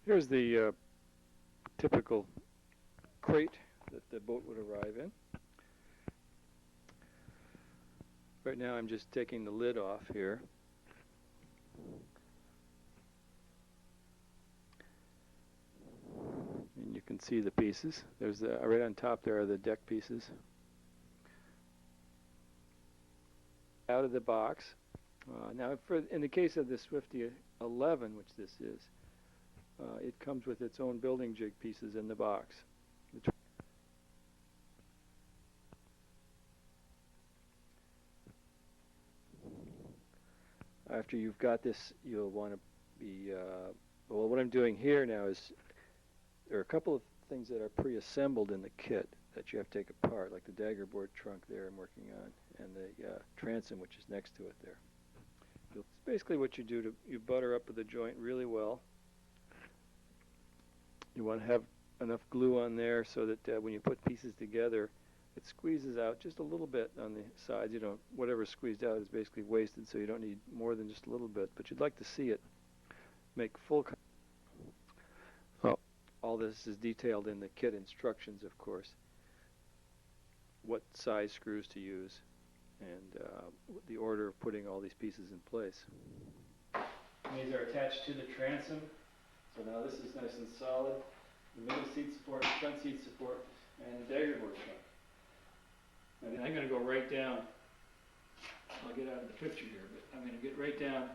Here's the typical crate that the boat would arrive in. Right now I'm just taking the lid off here. And you can see the pieces. There's right on top there are the deck pieces. Out of the box. Now in the case of the Swifty 11, which this is, it comes with its own building jig pieces in the box. After you've got this, you'll want to be, well, what I'm doing here now is there are a couple of things that are pre-assembled in the kit that you have to take apart, like the dagger board trunk there I'm working on, and the transom, which is next to it there. It's basically what you do. You butter up the joint really well. You want to have enough glue on there so that when you put pieces together, it squeezes out just a little bit on the sides. You don't, whatever's squeezed out is basically wasted, so you don't need more than just a little bit. But you'd like to see it make full. Well, all this is detailed in the kit instructions, of course. What size screws to use, and the order of putting all these pieces in place. These are attached to the transom, so now this is nice and solid. The middle seat support, the front seat support, and the dagger board trunk. And I'm going to go right down. I'll get out of the picture here, but I'm going to get right down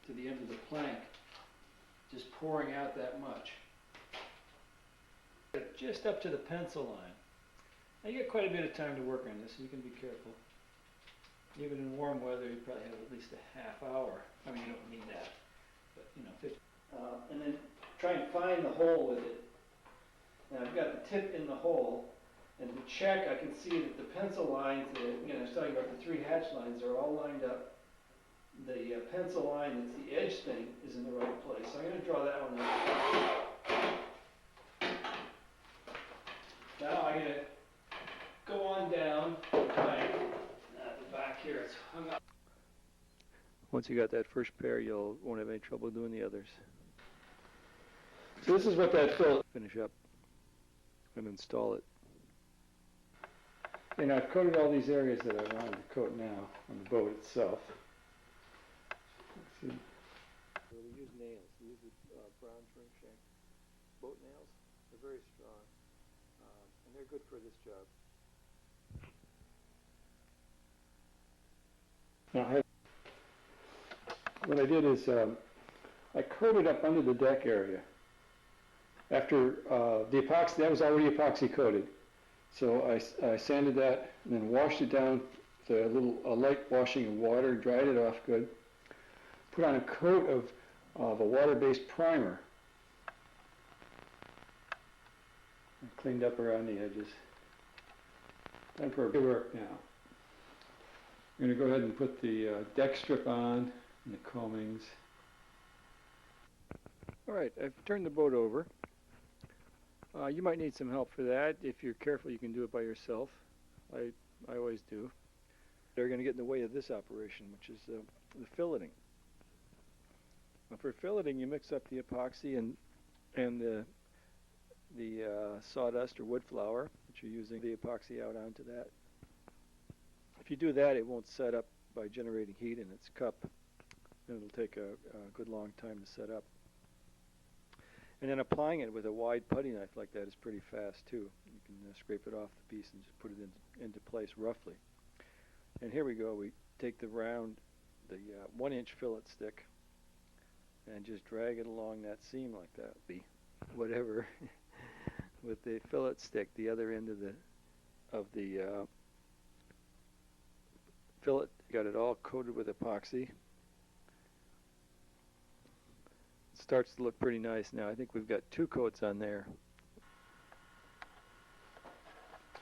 to the end of the plank, just pouring out that much. Just up to the pencil line. Now you get quite a bit of time to work on this, so you can be careful. Even in warm weather, you probably have at least a half hour. I mean, you don't need that, but you know, 50. And then try and find the hole with it. Now I've got the tip in the hole, and to check, I can see that the pencil lines, again, I was talking about the 3 hatch lines, are all lined up. The pencil line that's the edge thing is in the right place. So I'm going to draw that one out. Now I'm going to go on down the plank. At the back here, it's hung up. Once you got that first pair, you won't have any trouble doing the others. So this is what that fillet. Finish up and install it. And I've coated all these areas that I wanted to coat now on the boat itself. Let's see. So we use nails. We use the brown shrimp shank boat nails. They're very strong, and they're good for this job. Now, what I did is I coated up under the deck area. After the epoxy, that was already epoxy coated. So I sanded that and then washed it down with a light washing of water, dried it off good. Put on a coat of a water-based primer. I cleaned up around the edges. Time for good work now. I'm going to go ahead and put the deck strip on and the combings. All right, I've turned the boat over. You might need some help for that. If you're careful, you can do it by yourself. I always do. They're going to get in the way of this operation, which is the filleting. Now for filleting, you mix up the epoxy and the sawdust or wood flour that you're using the epoxy out onto that. If you do that, it won't set up by generating heat in its cup, and it'll take a good long time to set up. And then applying it with a wide putty knife like that is pretty fast too. You can scrape it off the piece and just put it into place roughly. And here we go. We take the 1-inch fillet stick and just drag it along that seam like that. Whatever. With the fillet stick, the other end of the fillet, got it all coated with epoxy. It starts to look pretty nice now. I think we've got 2 coats on there.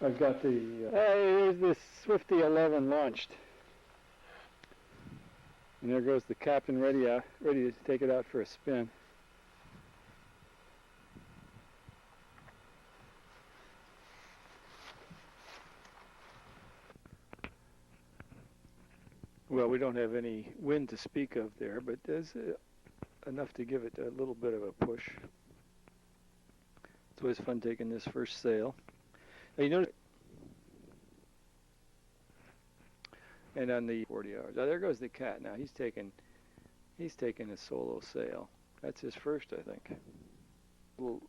I've got the there's this Swifty 11 launched, and there goes the captain ready to take it out for a spin. Well, we don't have any wind to speak of there, but there's enough to give it a little bit of a push. It's always fun taking this first sail. Now you notice, and on the 40 hours. Oh, there goes the cat. Now he's taking a solo sail. That's his first, I think. Little